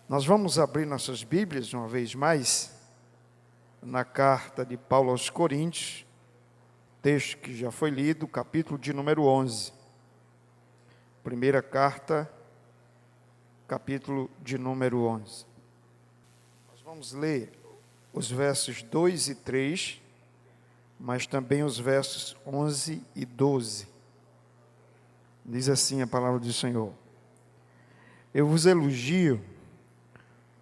Nós vamos abrir nossas Bíblias uma vez mais na carta de Paulo aos Coríntios, texto que já foi lido, capítulo de número 11. Primeira carta, capítulo de número 11. Nós vamos ler os versos 2 e 3, mas também os versos 11 e 12. Diz assim a palavra do Senhor: Eu vos elogio,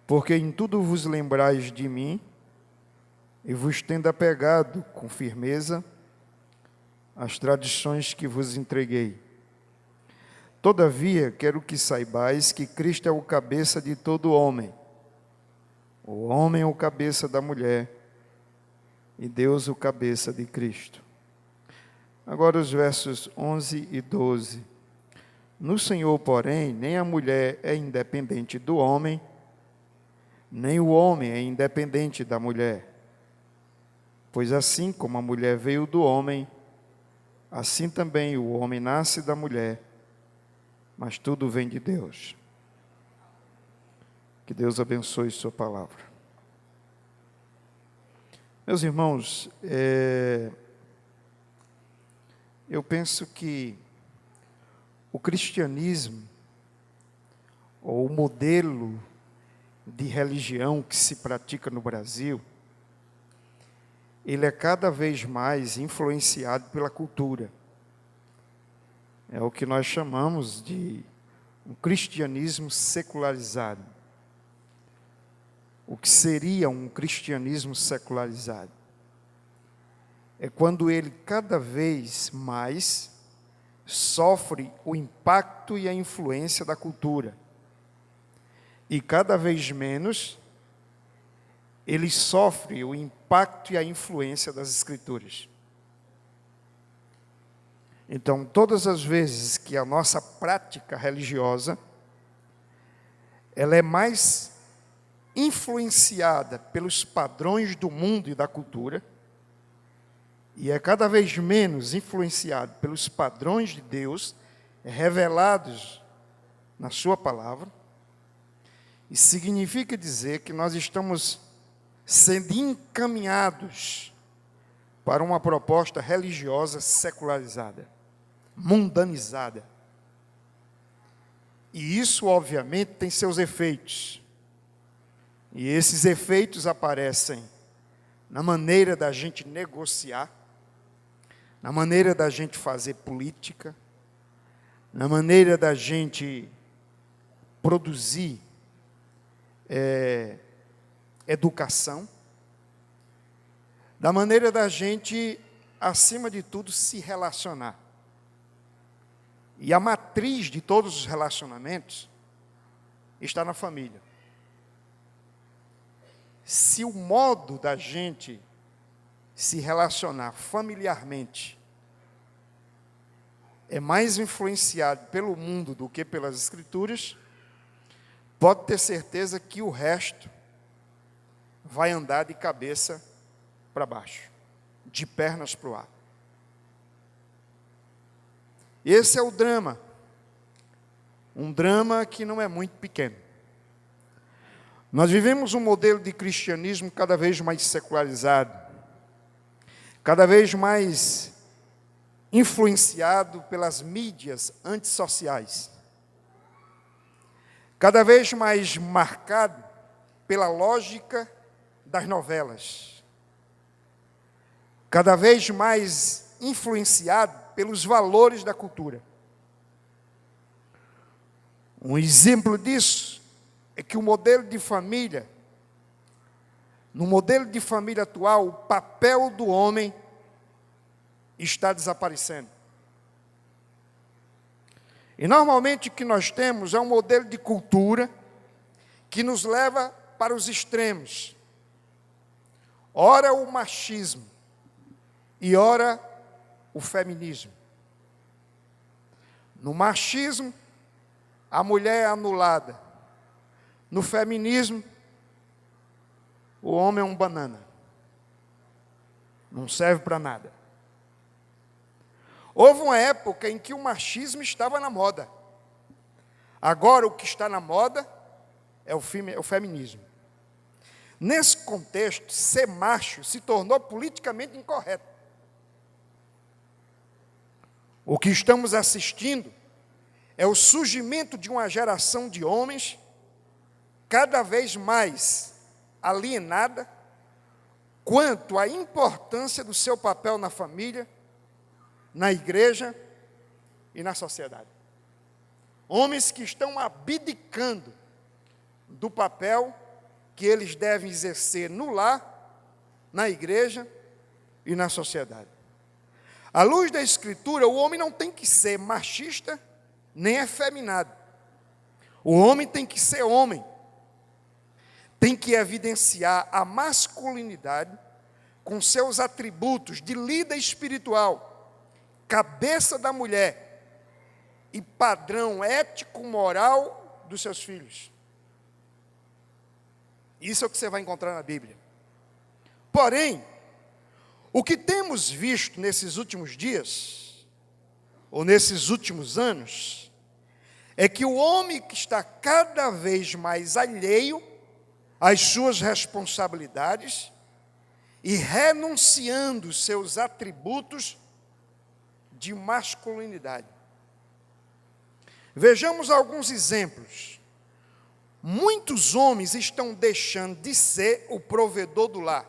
porque em tudo vos lembrais de mim, e vos tendo apegado com firmeza às tradições que vos entreguei. Todavia, quero que saibais que Cristo é o cabeça de todo homem, o homem é o cabeça da mulher, e Deus o cabeça de Cristo. Agora os versos 11 e 12. No Senhor, porém, nem a mulher é independente do homem, nem o homem é independente da mulher. Pois assim como a mulher veio do homem, assim também o homem nasce da mulher, mas tudo vem de Deus. Que Deus abençoe sua palavra. Meus irmãos, eu penso que o cristianismo, ou o modelo de religião que se pratica no Brasil, ele é cada vez mais influenciado pela cultura. É o que nós chamamos de um cristianismo secularizado. O que seria um cristianismo secularizado? É quando ele cada vez mais sofre o impacto e a influência da cultura. E cada vez menos ele sofre o impacto e a influência das Escrituras. Então, todas as vezes que a nossa prática religiosa ela é mais influenciada pelos padrões do mundo e da cultura, e é cada vez menos influenciada pelos padrões de Deus revelados na sua palavra, isso significa dizer que nós estamos sendo encaminhados para uma proposta religiosa secularizada, mundanizada. E isso, obviamente, tem seus efeitos. E esses efeitos aparecem na maneira da gente negociar, na maneira da gente fazer política, na maneira da gente produzir educação, da maneira da gente, acima de tudo, se relacionar. E a matriz de todos os relacionamentos está na família. Se o modo da gente se relacionar familiarmente é mais influenciado pelo mundo do que pelas Escrituras, pode ter certeza que o resto vai andar de cabeça para baixo, de pernas para o ar. Esse é o drama. Um drama que não é muito pequeno. Nós vivemos um modelo de cristianismo cada vez mais secularizado, cada vez mais influenciado pelas mídias antissociais, cada vez mais marcado pela lógica das novelas, cada vez mais influenciado pelos valores da cultura. Um exemplo disso é que o modelo de família, no modelo de família atual, o papel do homem está desaparecendo. E normalmente o que nós temos é um modelo de cultura que nos leva para os extremos. Ora o machismo e ora o feminismo. No machismo, a mulher é anulada. No feminismo, o homem é um banana. Não serve para nada. Houve uma época em que o machismo estava na moda. Agora o que está na moda é o feminismo. Nesse contexto, ser macho se tornou politicamente incorreto. O que estamos assistindo é o surgimento de uma geração de homens cada vez mais alienada quanto à importância do seu papel na família, na igreja e na sociedade. Homens que estão abdicando do papel que eles devem exercer no lar, na igreja e na sociedade. À luz da Escritura, o homem não tem que ser machista nem efeminado. O homem tem que ser homem. Tem que evidenciar a masculinidade com seus atributos de líder espiritual, cabeça da mulher e padrão ético-moral dos seus filhos. Isso é o que você vai encontrar na Bíblia. Porém, o que temos visto nesses últimos dias, ou nesses últimos anos, é que o homem que está cada vez mais alheio às suas responsabilidades e renunciando seus atributos de masculinidade. Vejamos alguns exemplos. Muitos homens estão deixando de ser o provedor do lar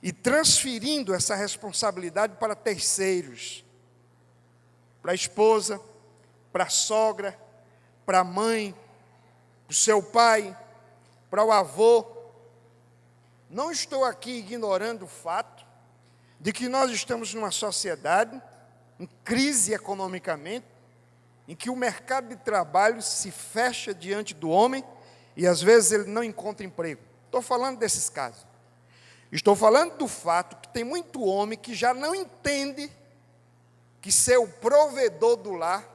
e transferindo essa responsabilidade para terceiros, para a esposa, para a sogra, para a mãe, para o seu pai, para o avô. Não estou aqui ignorando o fato de que nós estamos numa sociedade em crise economicamente, em que o mercado de trabalho se fecha diante do homem e às vezes ele não encontra emprego. Estou falando desses casos. Estou falando do fato que tem muito homem que já não entende que ser o provedor do lar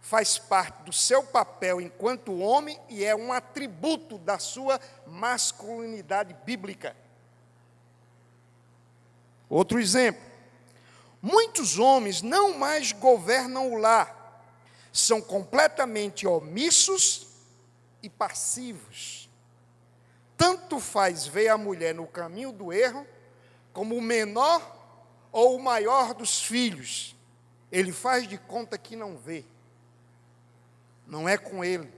faz parte do seu papel enquanto homem e é um atributo da sua masculinidade bíblica. Outro exemplo. Muitos homens não mais governam o lar, são completamente omissos e passivos. Tanto faz ver a mulher no caminho do erro, como o menor ou o maior dos filhos. Ele faz de conta que não vê. Não é com ele.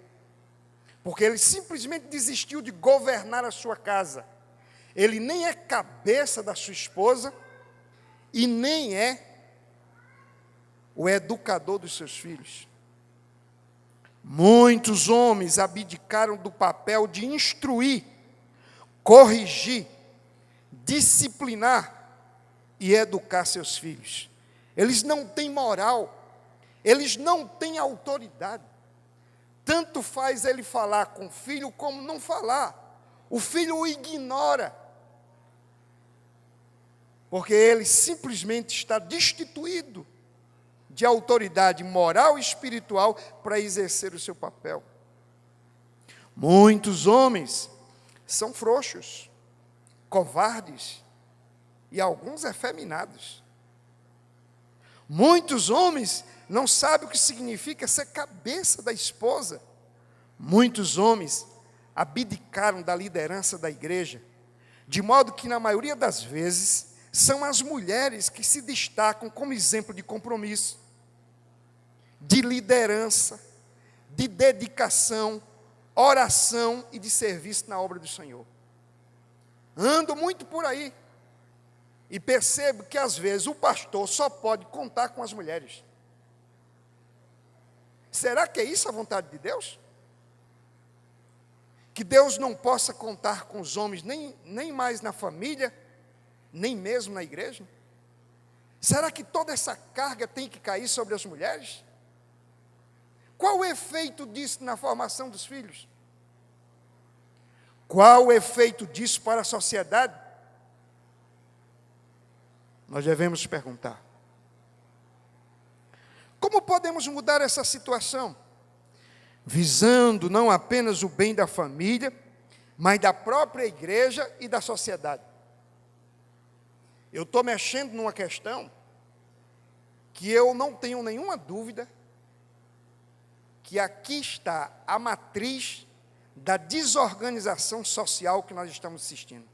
Porque ele simplesmente desistiu de governar a sua casa. Ele nem é cabeça da sua esposa e nem é o educador dos seus filhos. Muitos homens abdicaram do papel de instruir, corrigir, disciplinar e educar seus filhos. Eles não têm moral, eles não têm autoridade. Tanto faz ele falar com o filho como não falar. O filho o ignora, porque ele simplesmente está destituído de autoridade moral e espiritual para exercer o seu papel. Muitos homens são frouxos, covardes e alguns efeminados. Muitos homens não sabem o que significa ser cabeça da esposa. Muitos homens abdicaram da liderança da igreja, de modo que, na maioria das vezes, são as mulheres que se destacam como exemplo de compromisso, de liderança, de dedicação, oração e de serviço na obra do Senhor. Ando muito por aí e percebo que às vezes o pastor só pode contar com as mulheres. Será que é isso a vontade de Deus? Que Deus não possa contar com os homens nem mais na família, nem mesmo na igreja? Será que toda essa carga tem que cair sobre as mulheres? Qual o efeito disso na formação dos filhos? Qual o efeito disso para a sociedade? Nós devemos perguntar. Como podemos mudar essa situação? Visando não apenas o bem da família, mas da própria igreja e da sociedade. Eu estou mexendo numa questão que eu não tenho nenhuma dúvida que aqui está a matriz da desorganização social que nós estamos assistindo.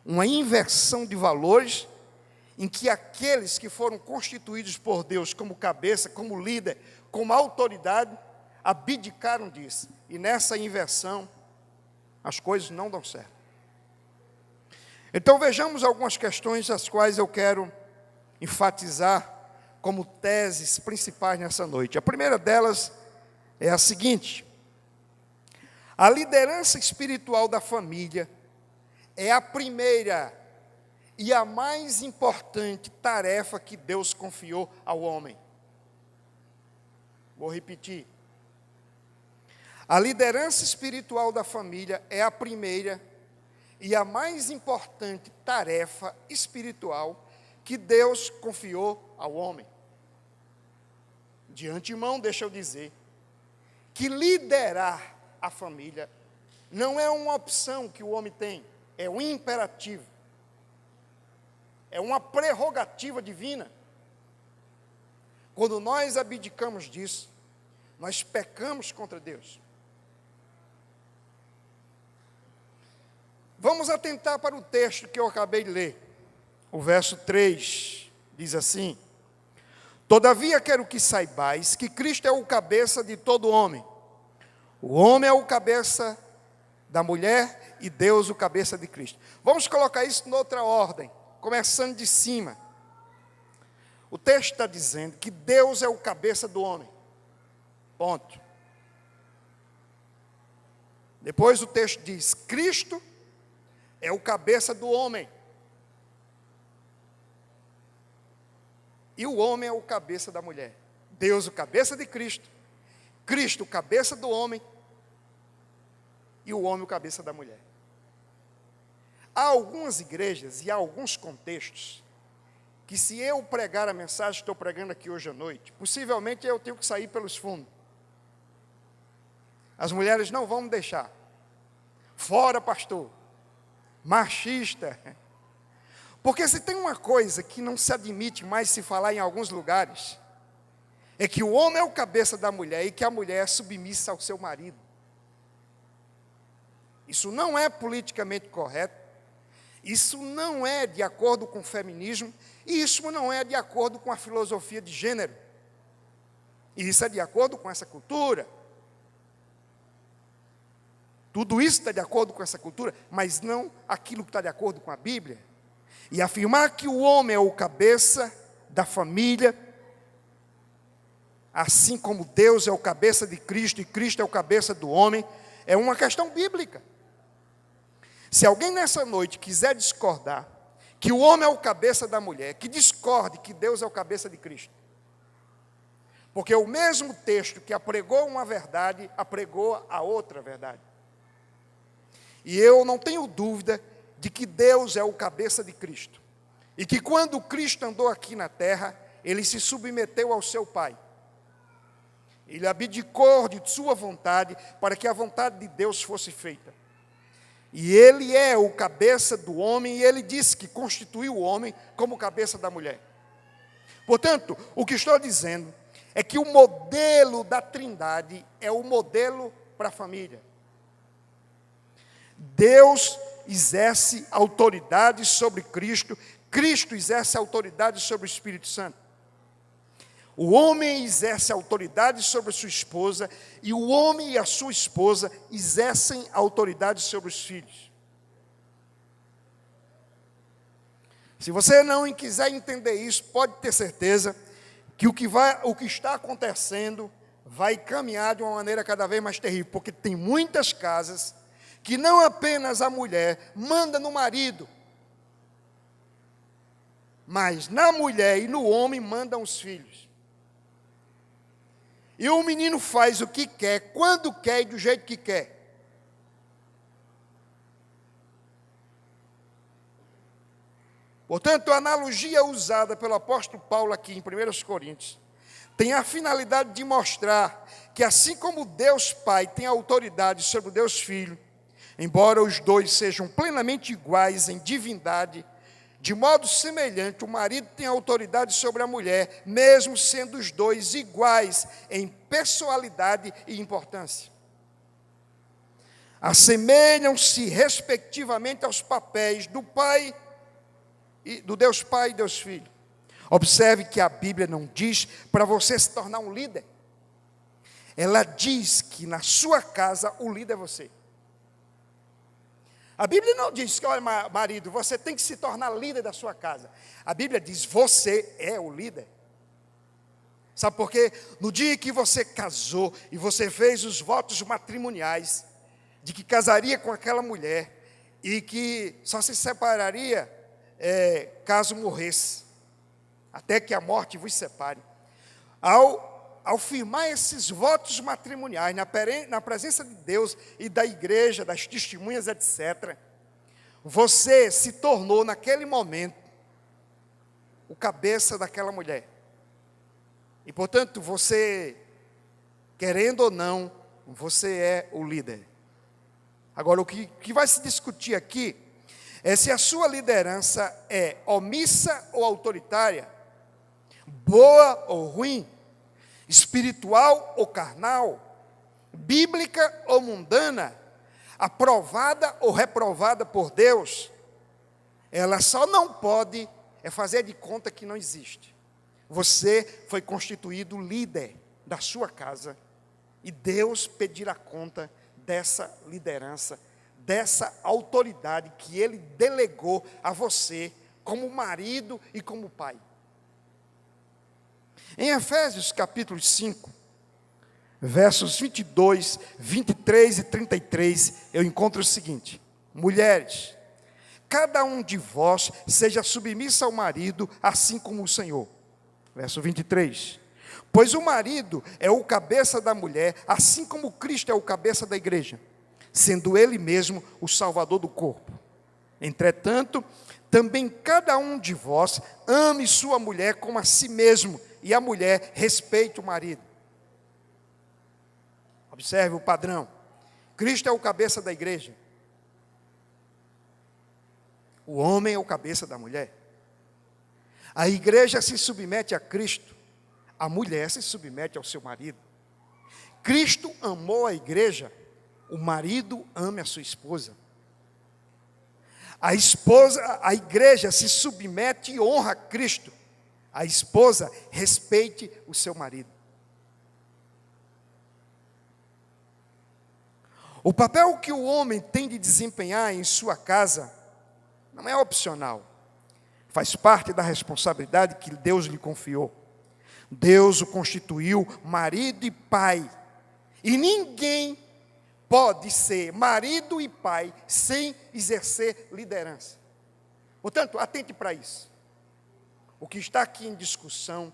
Uma inversão de valores em que aqueles que foram constituídos por Deus como cabeça, como líder, como autoridade, abdicaram disso. E nessa inversão, as coisas não dão certo. Então vejamos algumas questões as quais eu quero enfatizar como teses principais nessa noite. A primeira delas é a seguinte: a liderança espiritual da família é a primeira e a mais importante tarefa que Deus confiou ao homem. Vou repetir. A liderança espiritual da família é a primeira e a mais importante tarefa espiritual que Deus confiou ao homem. De antemão, deixa eu dizer que liderar a família não é uma opção que o homem tem, é um imperativo. É uma prerrogativa divina. Quando nós abdicamos disso, nós pecamos contra Deus. Vamos atentar para o texto que eu acabei de ler. O verso 3 diz assim: todavia quero que saibais que Cristo é o cabeça de todo homem. O homem é o cabeça da mulher e Deus o cabeça de Cristo. Vamos colocar isso noutra ordem, começando de cima. O texto está dizendo que Deus é o cabeça do homem. Ponto. Depois o texto diz: Cristo é o cabeça do homem. E o homem é o cabeça da mulher. Deus o cabeça de Cristo. Cristo o cabeça do homem. E o homem o cabeça da mulher. Há algumas igrejas e há alguns contextos que, se eu pregar a mensagem que estou pregando aqui hoje à noite, possivelmente eu tenho que sair pelos fundos. As mulheres não vão me deixar. Fora, pastor. Machista. Porque se tem uma coisa que não se admite mais se falar em alguns lugares, é que o homem é o cabeça da mulher e que a mulher é submissa ao seu marido. Isso não é politicamente correto, isso não é de acordo com o feminismo, e isso não é de acordo com a filosofia de gênero. E isso é de acordo com essa cultura. Tudo isso está de acordo com essa cultura, mas não aquilo que está de acordo com a Bíblia. E afirmar que o homem é o cabeça da família, assim como Deus é o cabeça de Cristo e Cristo é o cabeça do homem, é uma questão bíblica. Se alguém nessa noite quiser discordar que o homem é o cabeça da mulher, que discorde que Deus é o cabeça de Cristo. Porque o mesmo texto que apregou uma verdade, apregou a outra verdade. E eu não tenho dúvida de que Deus é o cabeça de Cristo. E que quando Cristo andou aqui na terra, ele se submeteu ao seu Pai. Ele abdicou de sua vontade para que a vontade de Deus fosse feita. E ele é o cabeça do homem, e ele disse que constituiu o homem como cabeça da mulher. Portanto, o que estou dizendo é que o modelo da Trindade é o modelo para a família. Deus exerce autoridade sobre Cristo, Cristo exerce autoridade sobre o Espírito Santo. O homem exerce autoridade sobre a sua esposa, e o homem e a sua esposa exercem autoridade sobre os filhos. Se você não quiser entender isso, pode ter certeza que o que está acontecendo vai caminhar de uma maneira cada vez mais terrível, porque tem muitas casas que não apenas a mulher manda no marido, mas na mulher e no homem mandam os filhos. E o menino faz o que quer, quando quer e do jeito que quer. Portanto, a analogia usada pelo apóstolo Paulo aqui em 1 Coríntios tem a finalidade de mostrar que, assim como Deus Pai tem autoridade sobre o Deus Filho, embora os dois sejam plenamente iguais em divindade, de modo semelhante, o marido tem autoridade sobre a mulher, mesmo sendo os dois iguais em personalidade e importância. assemelham-se respectivamente aos papéis do Pai, do Deus Pai e Deus Filho. Observe que a Bíblia não diz para você se tornar um líder. Ela diz que na sua casa o líder é você. A Bíblia não diz que, olha, marido, você tem que se tornar líder da sua casa. A Bíblia diz, você é o líder. Sabe por quê? No dia que você casou e você fez os votos matrimoniais, de que casaria com aquela mulher e que só se separaria caso morresse, até que a morte vos separe. Ao firmar esses votos matrimoniais na presença de Deus e da igreja, das testemunhas, etc., você se tornou naquele momento o cabeça daquela mulher. E portanto, você, querendo ou não, você é o líder. Agora, o que vai se discutir aqui é se a sua liderança é omissa ou autoritária, boa ou ruim, espiritual ou carnal, bíblica ou mundana, aprovada ou reprovada por Deus. Ela só não pode fazer de conta que não existe. Você foi constituído líder da sua casa e Deus pedirá conta dessa liderança, dessa autoridade que Ele delegou a você como marido e como pai. Em Efésios capítulo 5, versos 22, 23 e 33, eu encontro o seguinte: mulheres, cada um de vós seja submissa ao marido, assim como o Senhor. Verso 23, pois o marido é o cabeça da mulher, assim como Cristo é o cabeça da igreja, sendo Ele mesmo o Salvador do corpo. Entretanto, também cada um de vós ame sua mulher como a si mesmo, e a mulher respeite o marido. Observe o padrão. Cristo é o cabeça da igreja. O homem é o cabeça da mulher. A igreja se submete a Cristo. A mulher se submete ao seu marido. Cristo amou a igreja. O marido ame a sua esposa. A igreja se submete e honra a Cristo. A esposa respeite o seu marido. O papel que o homem tem de desempenhar em sua casa não é opcional. Faz parte da responsabilidade que Deus lhe confiou. Deus o constituiu marido e pai. E ninguém pode ser marido e pai sem exercer liderança. Portanto, atente para isso. O que está aqui em discussão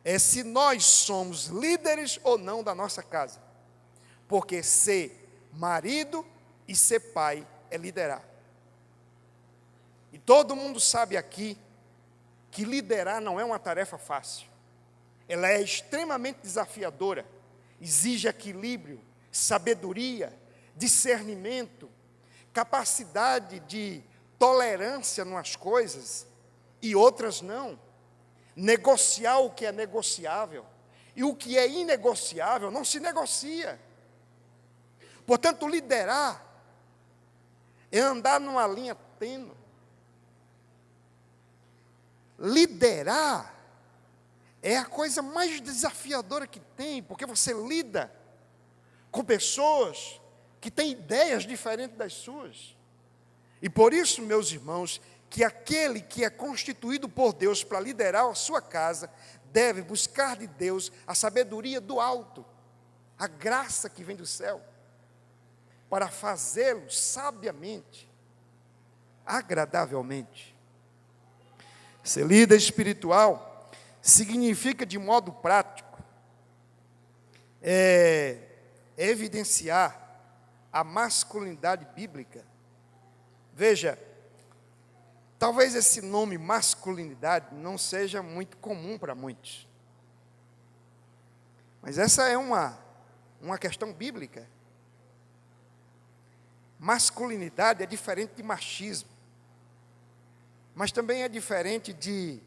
é se nós somos líderes ou não da nossa casa. Porque ser marido e ser pai é liderar. E todo mundo sabe aqui que liderar não é uma tarefa fácil. Ela é extremamente desafiadora. Exige equilíbrio, sabedoria, discernimento, capacidade de tolerância nas coisas e outras não. Negociar o que é negociável e o que é inegociável não se negocia. Portanto, liderar é andar numa linha tênue. Liderar é a coisa mais desafiadora que tem, porque você lida com pessoas que têm ideias diferentes das suas. E por isso, meus irmãos, que aquele que é constituído por Deus para liderar a sua casa, deve buscar de Deus a sabedoria do alto, a graça que vem do céu, para fazê-lo sabiamente, agradavelmente. Ser líder espiritual significa, de modo prático, evidenciar a masculinidade bíblica. Veja, talvez esse nome masculinidade não seja muito comum para muitos. Mas essa é uma questão bíblica. Masculinidade é diferente de machismo. Mas também é diferente de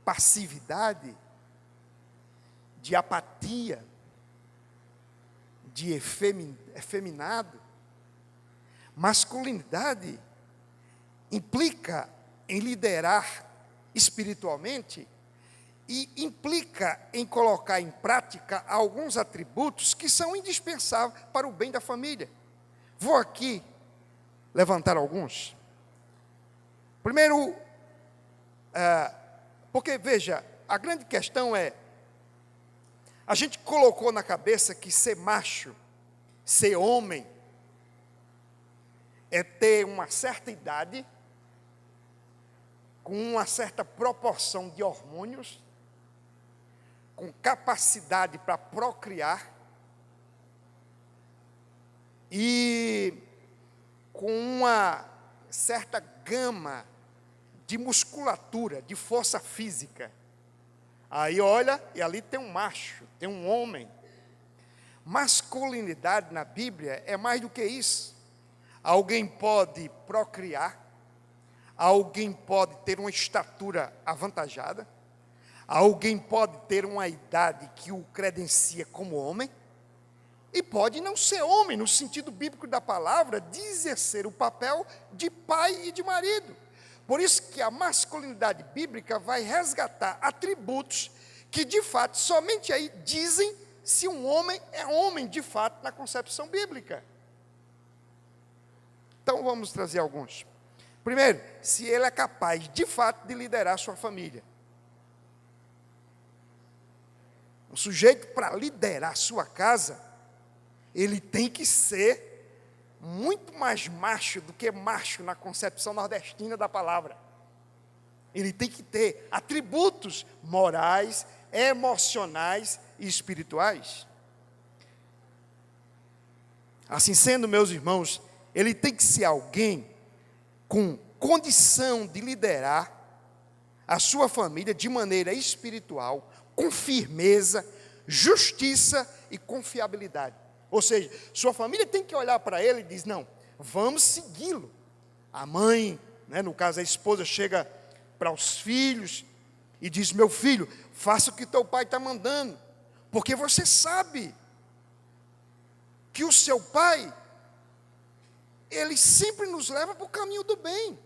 passividade, de apatia, de efeminado. Masculinidade implica em liderar espiritualmente e implica em colocar em prática alguns atributos que são indispensáveis para o bem da família. Vou aqui levantar alguns. Primeiro, porque veja, a grande questão é, a gente colocou na cabeça que ser macho, ser homem, é ter uma certa idade, com uma certa proporção de hormônios, com capacidade para procriar e com uma certa gama de musculatura, de força física. Aí olha, e ali tem um macho, tem um homem. Masculinidade na Bíblia é mais do que isso. Alguém pode procriar, alguém pode ter uma estatura avantajada, alguém pode ter uma idade que o credencia como homem, e pode não ser homem, no sentido bíblico da palavra, de exercer o papel de pai e de marido. Por isso que a masculinidade bíblica vai resgatar atributos que, de fato, somente aí dizem se um homem é homem, de fato, na concepção bíblica. Então, vamos trazer alguns. Primeiro, se ele é capaz, de fato, de liderar a sua família. Um sujeito, para liderar a sua casa, ele tem que ser muito mais macho do que macho na concepção nordestina da palavra. Ele tem que ter atributos morais, emocionais e espirituais. Assim sendo, meus irmãos, ele tem que ser alguém com condição de liderar a sua família de maneira espiritual, com firmeza, justiça e confiabilidade. Ou seja, sua família tem que olhar para ele e dizer, não, vamos segui-lo. A mãe, no caso a esposa, chega para os filhos e diz, meu filho, faça o que teu pai está mandando, porque você sabe que o seu pai, ele sempre nos leva para o caminho do bem.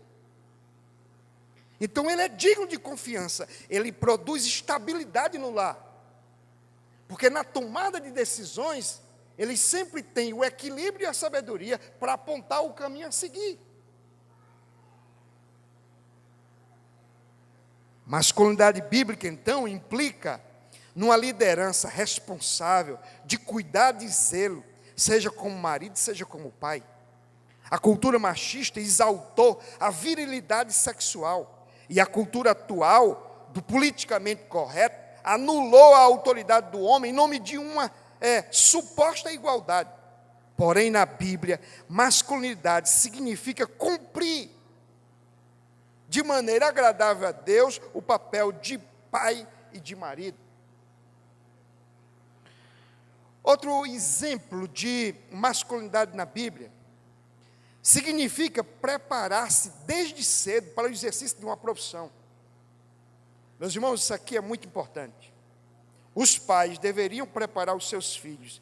Então ele é digno de confiança, ele produz estabilidade no lar, porque na tomada de decisões, ele sempre tem o equilíbrio e a sabedoria para apontar o caminho a seguir. Masculinidade bíblica, então, implica numa liderança responsável, de cuidado e zelo, seja como marido, seja como pai. A cultura machista exaltou a virilidade sexual, e a cultura atual, do politicamente correto, anulou a autoridade do homem em nome de uma suposta igualdade. Porém, na Bíblia, masculinidade significa cumprir de maneira agradável a Deus o papel de pai e de marido. Outro exemplo de masculinidade na Bíblia significa preparar-se desde cedo para o exercício de uma profissão. Meus irmãos, isso aqui é muito importante. Os pais deveriam preparar os seus filhos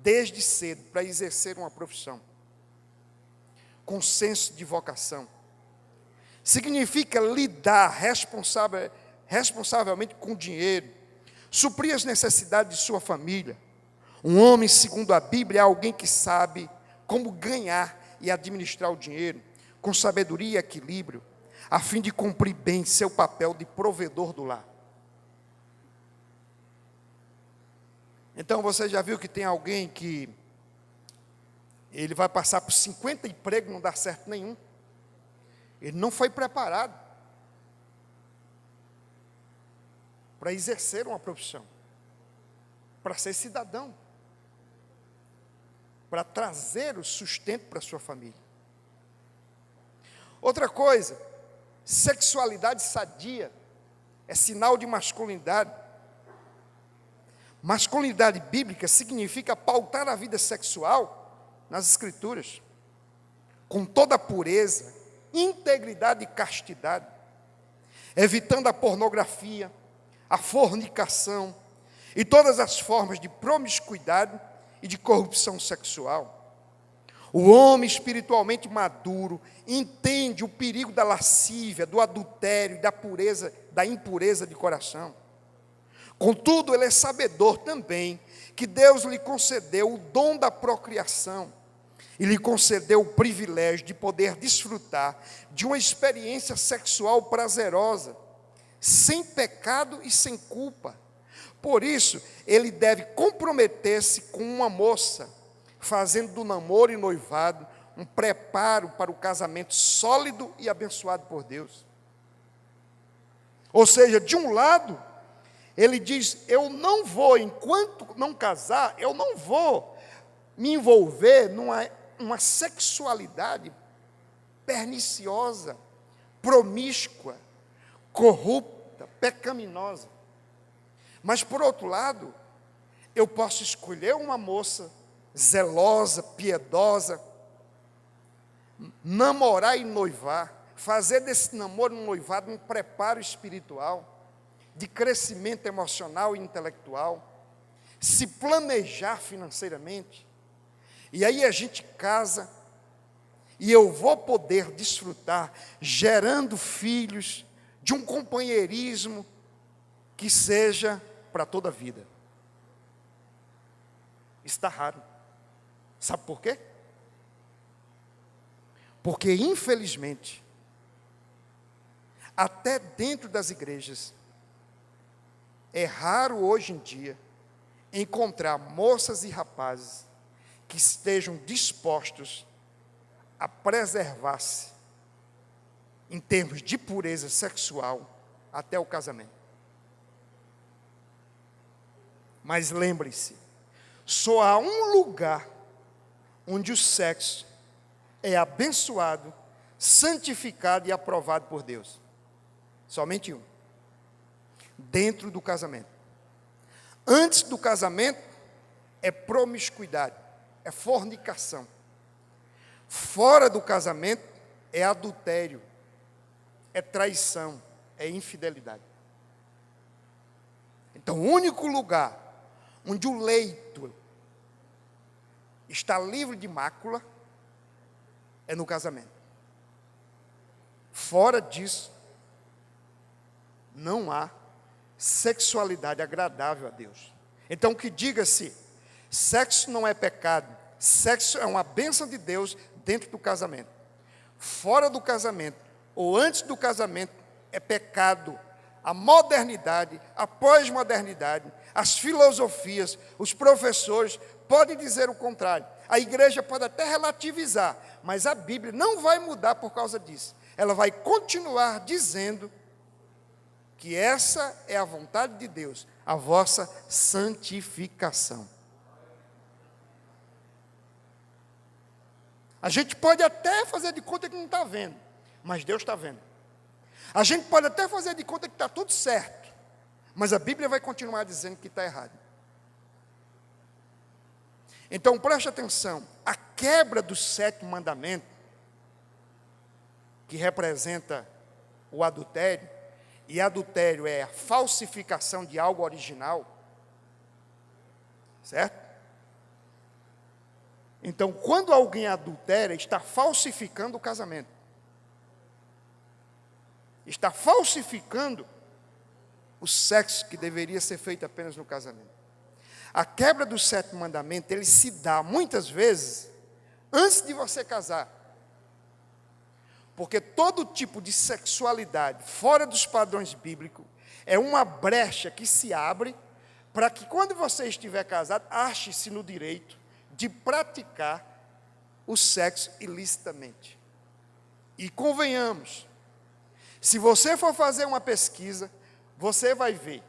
desde cedo para exercer uma profissão, com senso de vocação. Significa lidar responsavelmente com o dinheiro, suprir as necessidades de sua família. Um homem, segundo a Bíblia, é alguém que sabe como ganhar e administrar o dinheiro, com sabedoria e equilíbrio, a fim de cumprir bem seu papel de provedor do lar. Então, você já viu que tem alguém que ele vai passar por 50 empregos, não dá certo nenhum. Ele não foi preparado para exercer uma profissão, para ser cidadão, para trazer o sustento para a sua família. Outra coisa, sexualidade sadia é sinal de masculinidade. Masculinidade bíblica significa pautar a vida sexual nas Escrituras, com toda a pureza, integridade e castidade, evitando a pornografia, a fornicação e todas as formas de promiscuidade e de corrupção sexual. O homem espiritualmente maduro entende o perigo da lascívia, do adultério, da impureza de coração. Contudo, ele é sabedor também que Deus lhe concedeu o dom da procriação e lhe concedeu o privilégio de poder desfrutar de uma experiência sexual prazerosa, sem pecado e sem culpa. Por isso, ele deve comprometer-se com uma moça, fazendo do namoro e noivado um preparo para o casamento sólido e abençoado por Deus. Ou seja, de um lado, ele diz, eu não vou, enquanto não casar, eu não vou me envolver numa sexualidade perniciosa, promíscua, corrupta, pecaminosa. Mas, por outro lado, eu posso escolher uma moça zelosa, piedosa, namorar e noivar, fazer desse namoro e noivado um preparo espiritual, de crescimento emocional e intelectual, se planejar financeiramente, e aí a gente casa, e eu vou poder desfrutar, gerando filhos, de um companheirismo que seja para toda a vida. Está raro. Sabe por quê? Porque, infelizmente, até dentro das igrejas, é raro hoje em dia encontrar moças e rapazes que estejam dispostos a preservar-se em termos de pureza sexual até o casamento. Mas lembre-se, só há um lugar onde o sexo é abençoado, santificado e aprovado por Deus. Somente um. Dentro do casamento. Antes do casamento, é promiscuidade, é fornicação. Fora do casamento, é adultério, é traição, é infidelidade. Então, o único lugar onde o leito está livre de mácula é no casamento. Fora disso, não há sexualidade agradável a Deus. Então, que diga-se, sexo não é pecado, sexo é uma bênção de Deus dentro do casamento. Fora do casamento, ou antes do casamento, é pecado. A modernidade, a pós-modernidade, as filosofias, os professores podem dizer o contrário. A igreja pode até relativizar, mas a Bíblia não vai mudar por causa disso. Ela vai continuar dizendo que essa é a vontade de Deus, a vossa santificação. A gente pode até fazer de conta que não está vendo, mas Deus está vendo. A gente pode até fazer de conta que está tudo certo, mas a Bíblia vai continuar dizendo que está errado. Então, preste atenção, a quebra do 7º mandamento, que representa o adultério, e adultério é a falsificação de algo original, certo? Então, quando alguém adultera, está falsificando o casamento. Está falsificando o sexo que deveria ser feito apenas no casamento. A quebra do 7º mandamento, ele se dá muitas vezes antes de você casar. Porque todo tipo de sexualidade fora dos padrões bíblicos é uma brecha que se abre para que quando você estiver casado, ache-se no direito de praticar o sexo ilicitamente. E convenhamos, se você for fazer uma pesquisa, você vai ver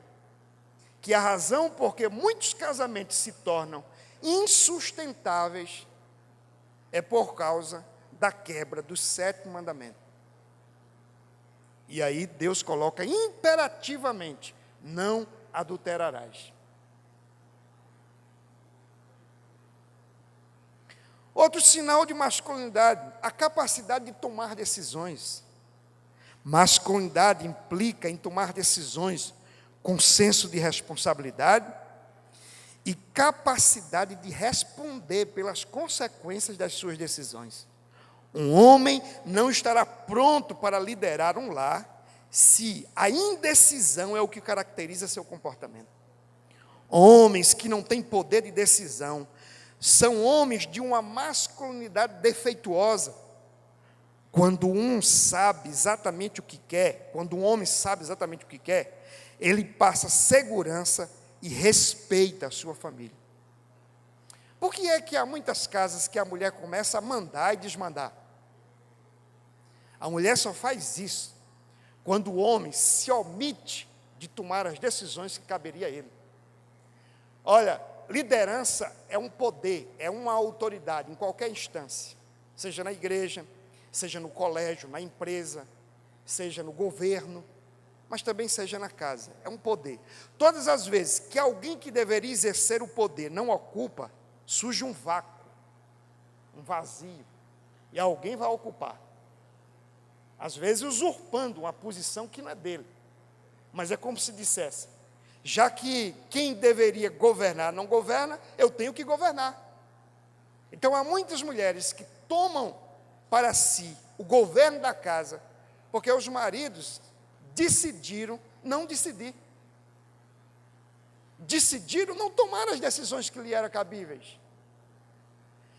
que a razão por que muitos casamentos se tornam insustentáveis é por causa da quebra do 7º mandamento. E aí Deus coloca imperativamente, não adulterarás. Outro sinal de masculinidade, a capacidade de tomar decisões. Masculinidade implica em tomar decisões com senso de responsabilidade e capacidade de responder pelas consequências das suas decisões. Um homem não estará pronto para liderar um lar se a indecisão é o que caracteriza seu comportamento. Homens que não têm poder de decisão são homens de uma masculinidade defeituosa. Quando um homem sabe exatamente o que quer, ele passa segurança e respeita a sua família. Por que é que há muitas casas que a mulher começa a mandar e desmandar? A mulher só faz isso quando o homem se omite de tomar as decisões que caberia a ele. Olha, liderança é um poder, é uma autoridade em qualquer instância, seja na igreja, seja no colégio, na empresa, seja no governo, mas também seja na casa, é um poder. Todas as vezes que alguém que deveria exercer o poder não ocupa, surge um vácuo, um vazio, e alguém vai ocupar. Às vezes usurpando uma posição que não é dele, mas é como se dissesse, já que quem deveria governar não governa, eu tenho que governar. Então há muitas mulheres que tomam para si o governo da casa, porque os maridos decidiram não decidir. Decidiram não tomar as decisões que lhe eram cabíveis.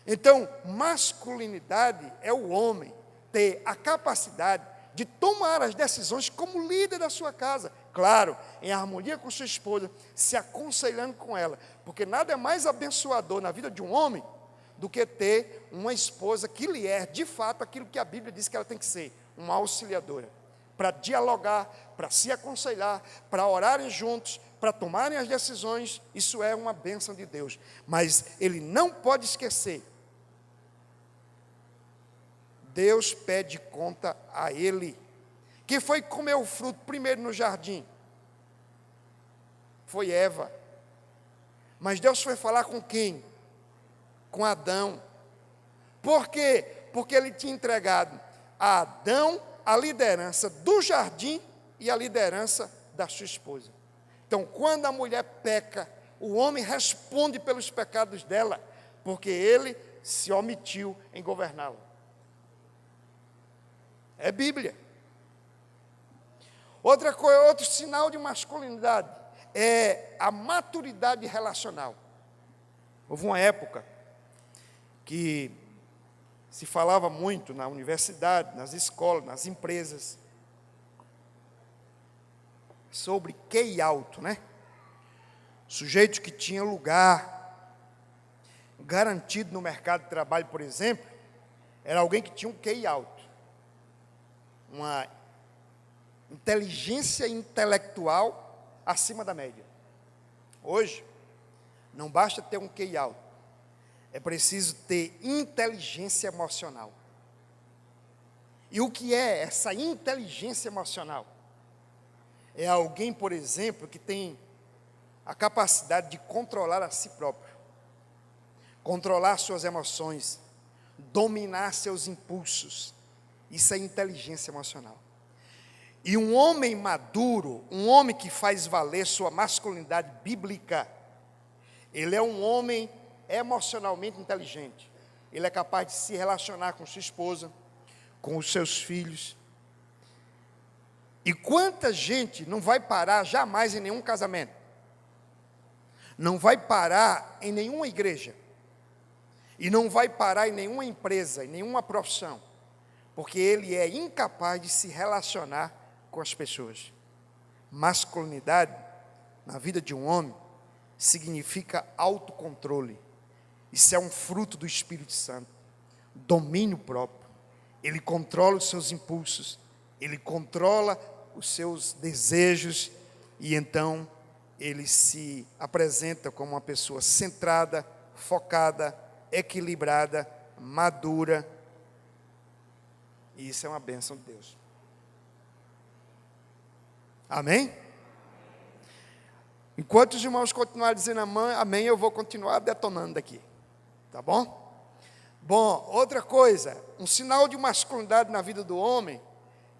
Então, masculinidade é o homem ter a capacidade de tomar as decisões como líder da sua casa. Claro, em harmonia com sua esposa, se aconselhando com ela, porque nada é mais abençoador na vida de um homem do que ter uma esposa que lhe é, de fato, aquilo que a Bíblia diz que ela tem que ser, uma auxiliadora, para dialogar, para se aconselhar, para orarem juntos, para tomarem as decisões. Isso é uma bênção de Deus, mas ele não pode esquecer, Deus pede conta a ele, que foi comer o fruto primeiro no jardim, foi Eva, mas Deus foi falar com quem? Com Adão. Por quê? Porque ele tinha entregado a Adão a liderança do jardim e a liderança da sua esposa. Então, quando a mulher peca, o homem responde pelos pecados dela, porque ele se omitiu em governá-la. É Bíblia. Outra coisa, outro sinal de masculinidade é a maturidade relacional. Houve uma época que se falava muito na universidade, nas escolas, nas empresas, sobre QI alto, né? Sujeito que tinha lugar garantido no mercado de trabalho, por exemplo, era alguém que tinha um QI alto, uma inteligência intelectual acima da média. Hoje, não basta ter um QI alto, é preciso ter inteligência emocional. E o que é essa inteligência emocional? É alguém, por exemplo, que tem a capacidade de controlar a si próprio, controlar suas emoções, dominar seus impulsos. Isso é inteligência emocional. E um homem maduro, um homem que faz valer sua masculinidade bíblica, ele é um homem emocionalmente inteligente. Ele é capaz de se relacionar com sua esposa, com os seus filhos. E quanta gente não vai parar jamais em nenhum casamento, não vai parar em nenhuma igreja, e não vai parar em nenhuma empresa, em nenhuma profissão, porque ele é incapaz de se relacionar com as pessoas. Masculinidade, na vida de um homem, significa autocontrole. Isso é um fruto do Espírito Santo, domínio próprio. Ele controla os seus impulsos, ele controla os seus desejos, e então ele se apresenta como uma pessoa centrada, focada, equilibrada, madura. E isso é uma bênção de Deus. Amém? Enquanto os irmãos continuarem dizendo amém, eu vou continuar detonando daqui. Tá bom? Bom, outra coisa, um sinal de masculinidade na vida do homem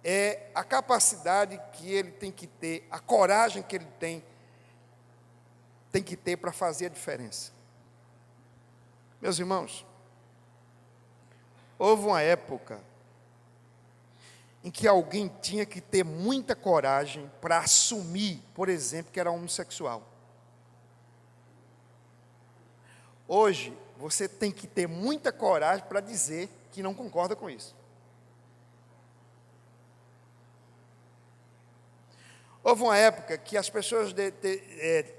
é a capacidade que ele tem que ter, a coragem que ele tem tem que ter para fazer a diferença. Meus irmãos, houve uma época em que alguém tinha que ter muita coragem para assumir, por exemplo, que era homossexual. Hoje, você tem que ter muita coragem para dizer que não concorda com isso. Houve uma época que as pessoas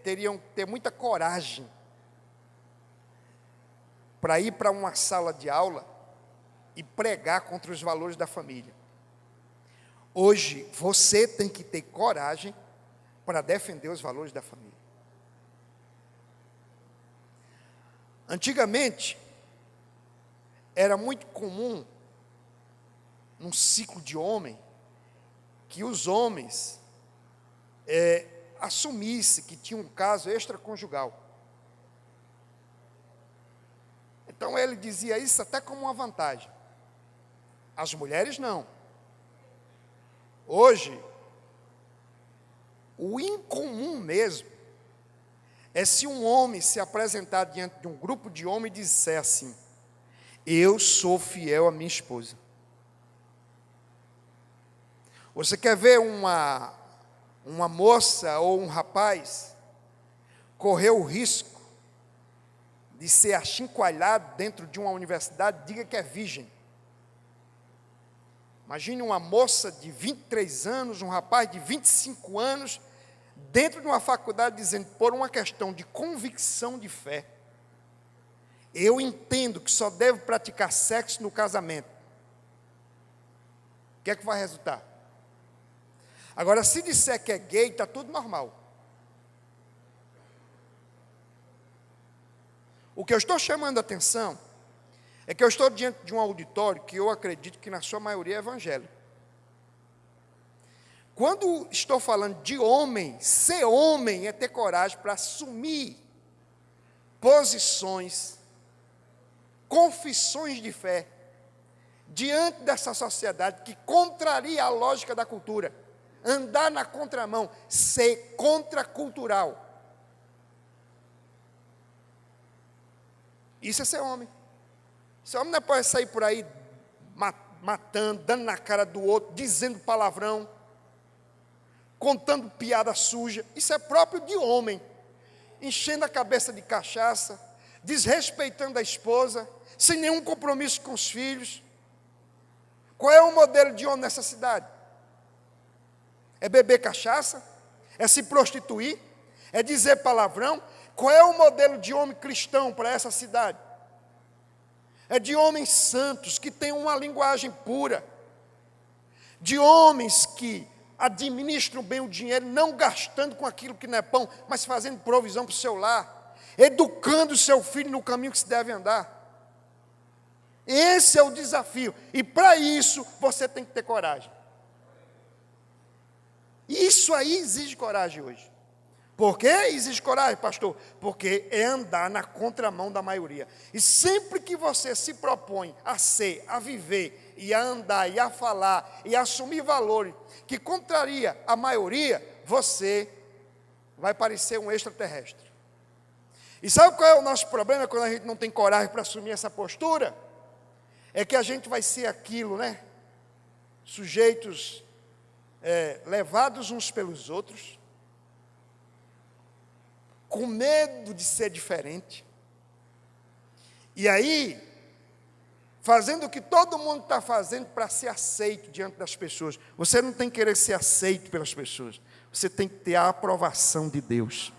teriam que ter muita coragem para ir para uma sala de aula e pregar contra os valores da família. Hoje, você tem que ter coragem para defender os valores da família. Antigamente, era muito comum, num ciclo de homem, que os homens assumissem que tinha um caso extraconjugal. Então, ele dizia isso até como uma vantagem. As mulheres não. Hoje, o incomum mesmo é se um homem se apresentar diante de um grupo de homens e disser assim: eu sou fiel à minha esposa. Você quer ver uma moça ou um rapaz correr o risco de ser achincoalhado dentro de uma universidade? Diga que é virgem. Imagine uma moça de 23 anos, um rapaz de 25 anos, dentro de uma faculdade, dizendo, por uma questão de convicção de fé, eu entendo que só devo praticar sexo no casamento. O que é que vai resultar? Agora, se disser que é gay, está tudo normal. O que eu estou chamando a atenção é que eu estou diante de um auditório que eu acredito que na sua maioria é evangélico. Quando estou falando de homem, ser homem é ter coragem para assumir posições, confissões de fé, diante dessa sociedade que contraria a lógica da cultura, andar na contramão, ser contracultural. Isso é ser homem. Ser homem não pode sair por aí matando, dando na cara do outro, dizendo palavrão, contando piada suja. Isso é próprio de homem. Enchendo a cabeça de cachaça, desrespeitando a esposa, sem nenhum compromisso com os filhos. Qual é o modelo de homem nessa cidade? É beber cachaça? É se prostituir? É dizer palavrão? Qual é o modelo de homem cristão para essa cidade? É de homens santos que têm uma linguagem pura, de homens que administram bem o dinheiro, não gastando com aquilo que não é pão, mas fazendo provisão para o seu lar, educando o seu filho no caminho que se deve andar. Esse é o desafio, e para isso você tem que ter coragem. Isso aí exige coragem hoje. Por que exige coragem, pastor? Porque é andar na contramão da maioria. E sempre que você se propõe a ser, a viver, e a andar, e a falar, e a assumir valores que contraria a maioria, você vai parecer um extraterrestre. E sabe qual é o nosso problema quando a gente não tem coragem para assumir essa postura? É que a gente vai ser aquilo, né? Sujeitos levados uns pelos outros, com medo de ser diferente, e aí, fazendo o que todo mundo está fazendo para ser aceito diante das pessoas. Você não tem que querer ser aceito pelas pessoas, você tem que ter a aprovação de Deus,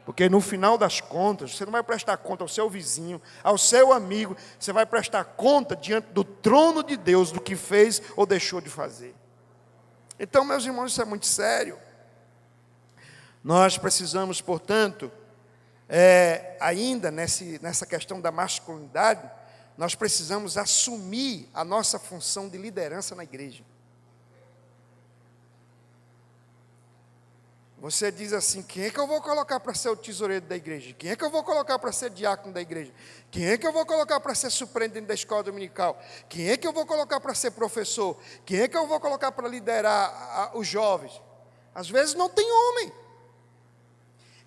porque no final das contas, você não vai prestar conta ao seu vizinho, ao seu amigo, você vai prestar conta diante do trono de Deus, do que fez ou deixou de fazer. Então, meus irmãos, isso é muito sério. Nós precisamos, portanto, ainda nessa questão da masculinidade, nós precisamos assumir a nossa função de liderança na igreja. Você diz assim, quem é que eu vou colocar para ser o tesoureiro da igreja? Quem é que eu vou colocar para ser diácono da igreja? Quem é que eu vou colocar para ser superintendente da escola dominical? Quem é que eu vou colocar para ser professor? Quem é que eu vou colocar para liderar os jovens? Às vezes não tem homem.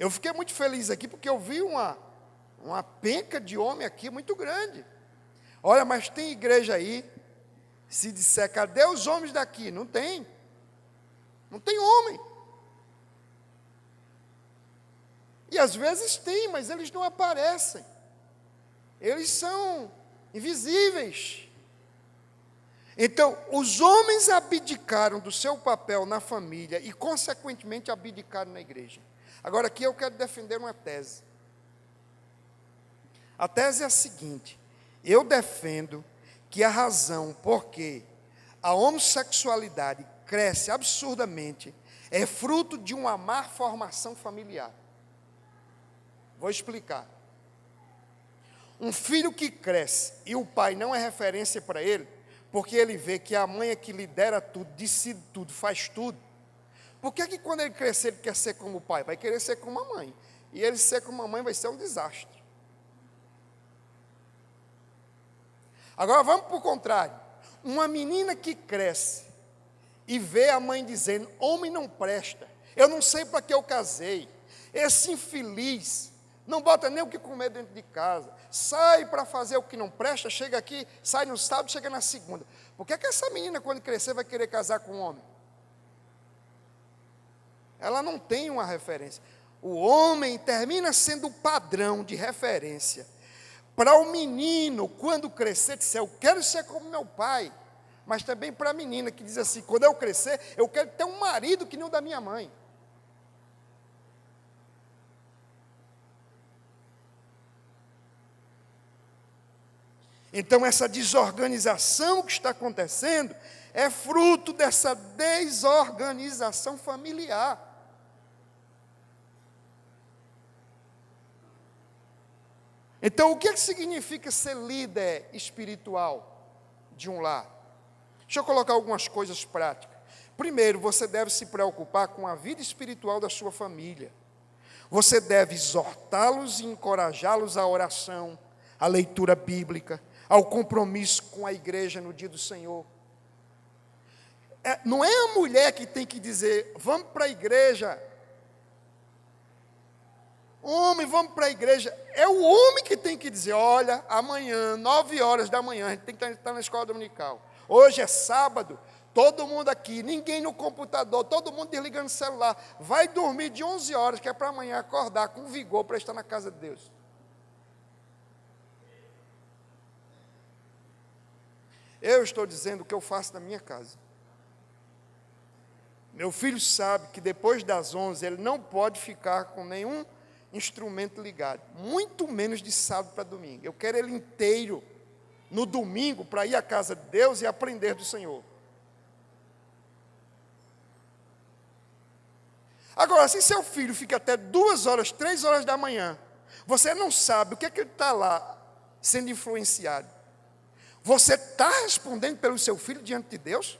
Eu fiquei muito feliz aqui porque eu vi uma penca de homem aqui muito grande. Olha, mas tem igreja aí, se disser, cadê os homens daqui? Não tem. Não tem homem. E às vezes tem, mas eles não aparecem. Eles são invisíveis. Então, os homens abdicaram do seu papel na família e, consequentemente, abdicaram na igreja. Agora, aqui eu quero defender uma tese. A tese é a seguinte: eu defendo que a razão por que a homossexualidade cresce absurdamente é fruto de uma má formação familiar. Vou explicar. Um filho que cresce e o pai não é referência para ele, porque ele vê que a mãe é que lidera tudo, decide tudo, faz tudo. Por que quando ele crescer ele quer ser como o pai? Vai querer ser como a mãe. E ele ser como a mãe vai ser um desastre. Agora vamos para o contrário. Uma menina que cresce e vê a mãe dizendo, homem não presta, eu não sei para que eu casei, esse infeliz, não bota nem o que comer dentro de casa, sai para fazer o que não presta, chega aqui, sai no sábado, chega na segunda. Por que essa menina, quando crescer, vai querer casar com um homem? Ela não tem uma referência. O homem termina sendo o padrão de referência para o menino, quando crescer, dizer, eu quero ser como meu pai. Mas também para a menina que diz assim, quando eu crescer, eu quero ter um marido que nem o da minha mãe. Então, essa desorganização que está acontecendo é fruto dessa desorganização familiar. Então, o que significa ser líder espiritual de um lar? Deixa eu colocar algumas coisas práticas. Primeiro, você deve se preocupar com a vida espiritual da sua família. Você deve exortá-los e encorajá-los à oração, à leitura bíblica, ao compromisso com a igreja no dia do Senhor. Não é a mulher que tem que dizer, vamos para a igreja. Homem, vamos para a igreja. É o homem que tem que dizer, olha, amanhã, 9 horas da manhã, a gente tem que estar na escola dominical. Hoje é sábado, todo mundo aqui, ninguém no computador, todo mundo desligando o celular. Vai dormir de 11 horas, que é para amanhã acordar com vigor para estar na casa de Deus. Eu estou dizendo o que eu faço na minha casa. Meu filho sabe que depois das 11 ele não pode ficar com nenhum instrumento ligado, muito menos de sábado para domingo. Eu quero ele inteiro no domingo para ir à casa de Deus e aprender do Senhor. Agora, se seu filho fica até 2 horas, 3 horas da manhã, você não sabe o que é que ele está lá sendo influenciado. Você está respondendo pelo seu filho diante de Deus?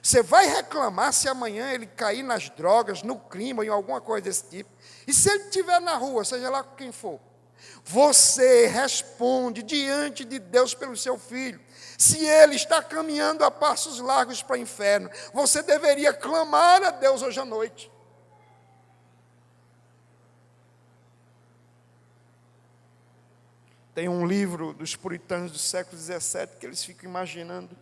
Você vai reclamar se amanhã ele cair nas drogas, no crime ou em alguma coisa desse tipo? E se ele estiver na rua, seja lá com quem for? Você responde diante de Deus pelo seu filho. Se ele está caminhando a passos largos para o inferno, você deveria clamar a Deus hoje à noite. Tem um livro dos puritanos do século XVII que eles ficam imaginando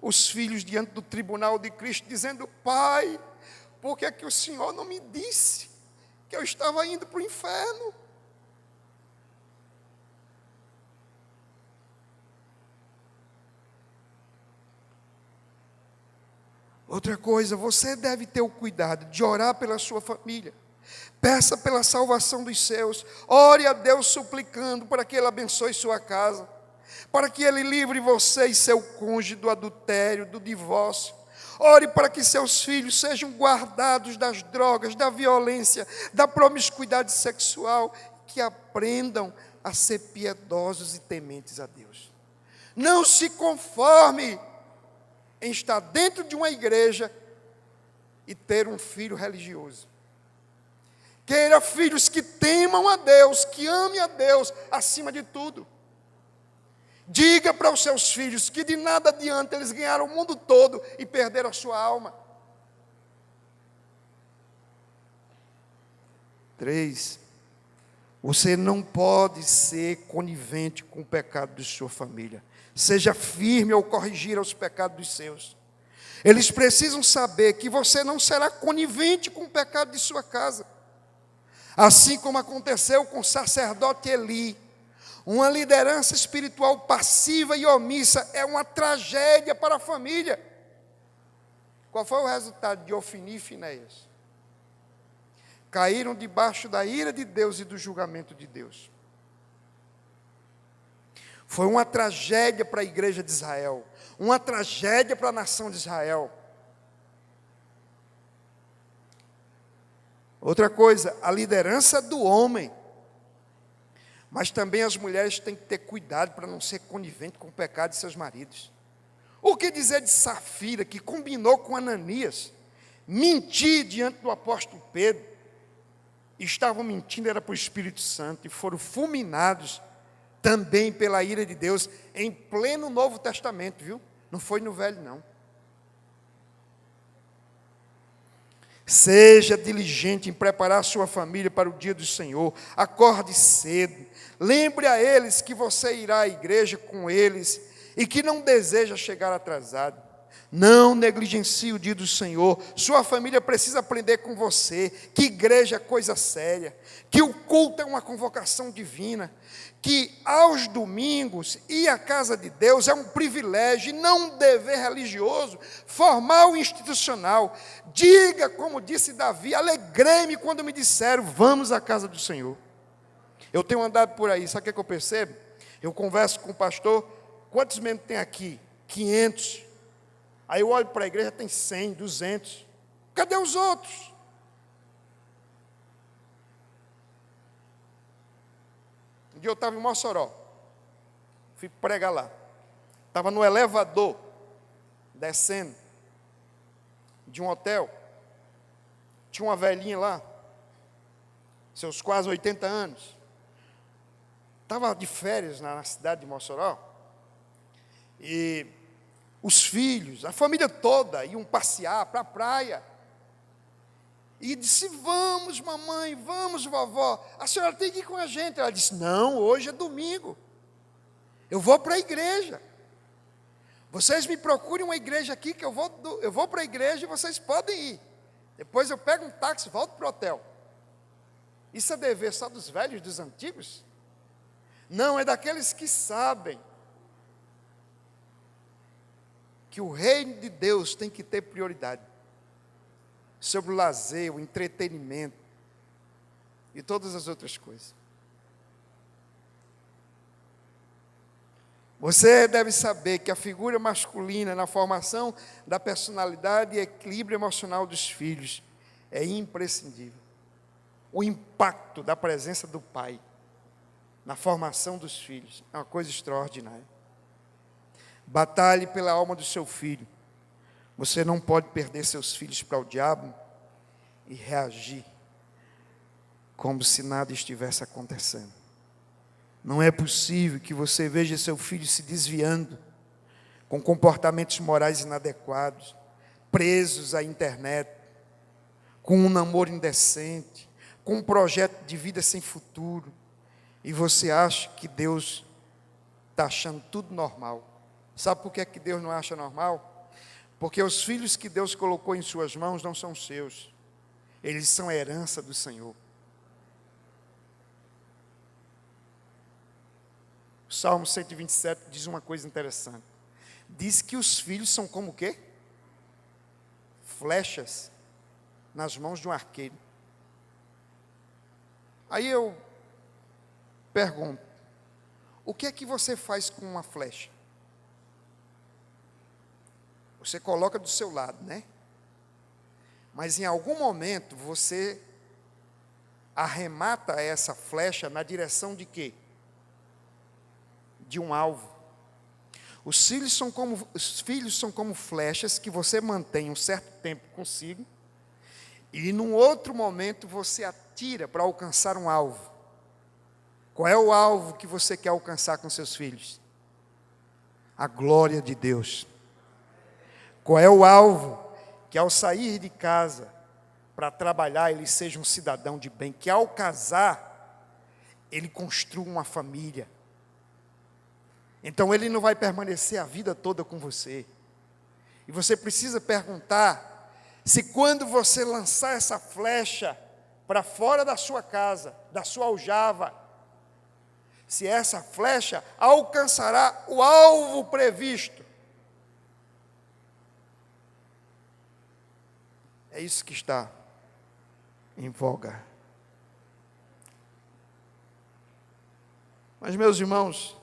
os filhos diante do tribunal de Cristo, dizendo, pai, por que é que o Senhor não me disse que eu estava indo para o inferno? Outra coisa, você deve ter o cuidado de orar pela sua família. Peça pela salvação dos seus. Ore a Deus suplicando para que Ele abençoe sua casa, para que Ele livre você e seu cônjuge do adultério, do divórcio. Ore para que seus filhos sejam guardados das drogas, da violência, da promiscuidade sexual, que aprendam a ser piedosos e tementes a Deus. Não se conforme em estar dentro de uma igreja e ter um filho religioso. Queira filhos que temam a Deus, que amem a Deus acima de tudo. Diga para os seus filhos que de nada adianta eles ganharam o mundo todo e perderam a sua alma. 3, você não pode ser conivente com o pecado de sua família. Seja firme ao corrigir os pecados dos seus. Eles precisam saber que você não será conivente com o pecado de sua casa. Assim como aconteceu com o sacerdote Eli. Uma liderança espiritual passiva e omissa é uma tragédia para a família. Qual foi o resultado de Ofni e Finéias? Caíram debaixo da ira de Deus e do julgamento de Deus. Foi uma tragédia para a igreja de Israel, uma tragédia para a nação de Israel. Outra coisa, a liderança do homem. Mas também as mulheres têm que ter cuidado para não ser conivente com o pecado de seus maridos. O que dizer de Safira, que combinou com Ananias, mentir diante do apóstolo Pedro, estavam mentindo, era para o Espírito Santo, e foram fulminados também pela ira de Deus, em pleno Novo Testamento, viu? Não foi no Velho, não. Seja diligente em preparar a sua família para o dia do Senhor. Acorde cedo. Lembre a eles que você irá à igreja com eles e que não deseja chegar atrasado. Não negligencie o dia do Senhor. Sua família precisa aprender com você que igreja é coisa séria, que o culto é uma convocação divina, que aos domingos ir à casa de Deus é um privilégio e não um dever religioso, formal e institucional. Diga, como disse Davi, alegrei-me quando me disseram, vamos à casa do Senhor. Eu tenho andado por aí, sabe o que eu percebo? Eu converso com o pastor, quantos membros tem aqui? 500. Aí eu olho para a igreja, tem 100, 200. Cadê os outros? Um dia eu estava em Mossoró. Fui pregar lá. Estava no elevador, descendo, de um hotel. Tinha uma velhinha lá, seus quase 80 anos. Estava de férias na cidade de Mossoró. E os filhos, a família toda, iam passear para a praia. E disse, vamos mamãe, vamos vovó, a senhora tem que ir com a gente. Ela disse, não, hoje é domingo, eu vou para a igreja. Vocês me procurem uma igreja aqui, que eu vou para a igreja e vocês podem ir. Depois eu pego um táxi e volto para o hotel. Isso é dever só dos velhos, dos antigos? Não, é daqueles que sabem que o reino de Deus tem que ter prioridade sobre o lazer, o entretenimento e todas as outras coisas. Você deve saber que a figura masculina na formação da personalidade e equilíbrio emocional dos filhos é imprescindível. O impacto da presença do pai na formação dos filhos é uma coisa extraordinária. Batalhe pela alma do seu filho. Você não pode perder seus filhos para o diabo e reagir como se nada estivesse acontecendo. Não é possível que você veja seu filho se desviando, com comportamentos morais inadequados, presos à internet, com um namoro indecente, com um projeto de vida sem futuro, e você acha que Deus está achando tudo normal. Sabe por que Deus não acha normal? Porque os filhos que Deus colocou em suas mãos não são seus. Eles são a herança do Senhor. O Salmo 127 diz uma coisa interessante. Diz que os filhos são como o quê? Flechas nas mãos de um arqueiro. Aí eu pergunto, o que é que você faz com uma flecha? Você coloca do seu lado, né? Mas em algum momento você arremata essa flecha na direção de quê? De um alvo. Os filhos são como flechas que você mantém um certo tempo consigo e num outro momento você atira para alcançar um alvo. Qual é o alvo que você quer alcançar com seus filhos? A glória de Deus. Qual é o alvo que ao sair de casa, para trabalhar, ele seja um cidadão de bem, que ao casar, ele construa uma família. Então ele não vai permanecer a vida toda com você. E você precisa perguntar se quando você lançar essa flecha para fora da sua casa, da sua aljava, se essa flecha alcançará o alvo previsto. É isso que está em voga. Mas, meus irmãos,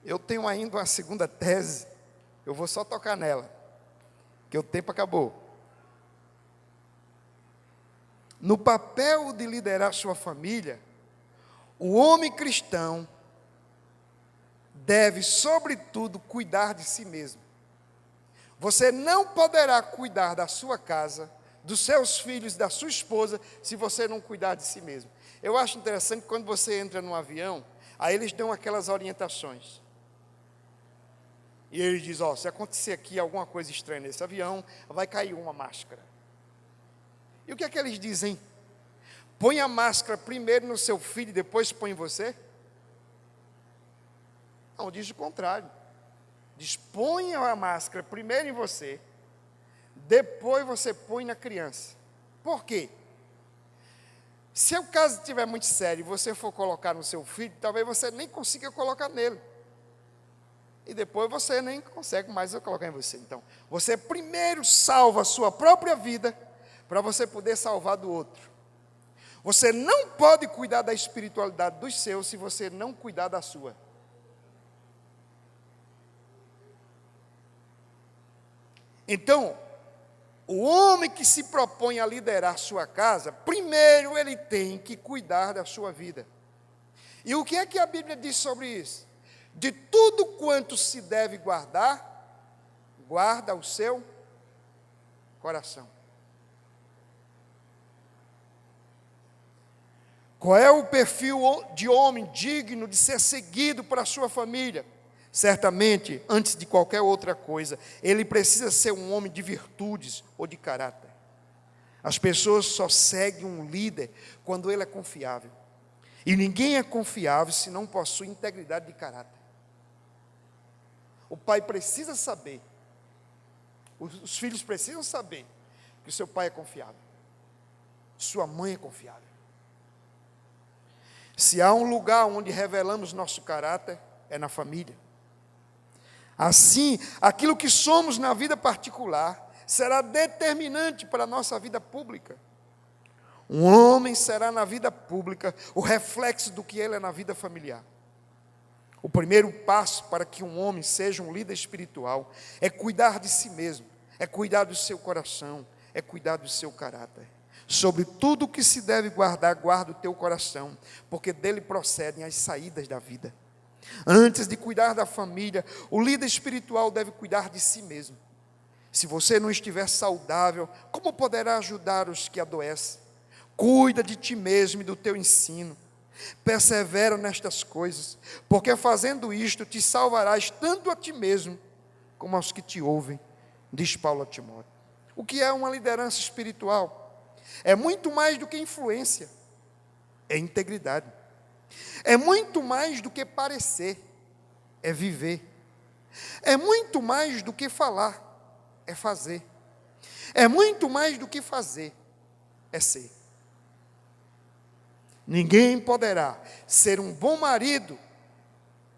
eu tenho ainda uma segunda tese, eu vou só tocar nela, que o tempo acabou. No papel de liderar sua família, o homem cristão deve, sobretudo, cuidar de si mesmo. Você não poderá cuidar da sua casa, dos seus filhos, da sua esposa, se você não cuidar de si mesmo. Eu acho interessante quando você entra num avião, aí eles dão aquelas orientações. E eles dizem, se acontecer aqui alguma coisa estranha nesse avião, vai cair uma máscara. E o que é que eles dizem? Põe a máscara primeiro no seu filho e depois põe em você? Não, diz o contrário. Diz, põe a máscara primeiro em você, depois você põe na criança. Por quê? Se o caso estiver muito sério e você for colocar no seu filho, talvez você nem consiga colocar nele. E depois você nem consegue mais colocar em você. Então, você primeiro salva a sua própria vida, para você poder salvar do outro. Você não pode cuidar da espiritualidade dos seus, se você não cuidar da sua. Então, o homem que se propõe a liderar sua casa, primeiro ele tem que cuidar da sua vida. E o que é que a Bíblia diz sobre isso? De tudo quanto se deve guardar, guarda o seu coração. Qual é o perfil de homem digno de ser seguido para a sua família? Certamente, antes de qualquer outra coisa, ele precisa ser um homem de virtudes ou de caráter. As pessoas só seguem um líder quando ele é confiável. E ninguém é confiável se não possui integridade de caráter. O pai precisa saber, os filhos precisam saber que o seu pai é confiável, sua mãe é confiável. Se há um lugar onde revelamos nosso caráter, é na família. Assim, aquilo que somos na vida particular será determinante para a nossa vida pública. Um homem será na vida pública o reflexo do que ele é na vida familiar. O primeiro passo para que um homem seja um líder espiritual é cuidar de si mesmo, é cuidar do seu coração, é cuidar do seu caráter. Sobre tudo o que se deve guardar, guarda o teu coração, porque dele procedem as saídas da vida. Antes de cuidar da família, o líder espiritual deve cuidar de si mesmo. Se você não estiver saudável, como poderá ajudar os que adoecem? Cuida de ti mesmo e do teu ensino. Persevera nestas coisas, porque fazendo isto te salvarás tanto a ti mesmo, como aos que te ouvem, diz Paulo a Timóteo. O que é uma liderança espiritual? É muito mais do que influência, é integridade. É muito mais do que parecer, é viver. É muito mais do que falar, é fazer. É muito mais do que fazer, é ser. Ninguém poderá ser um bom marido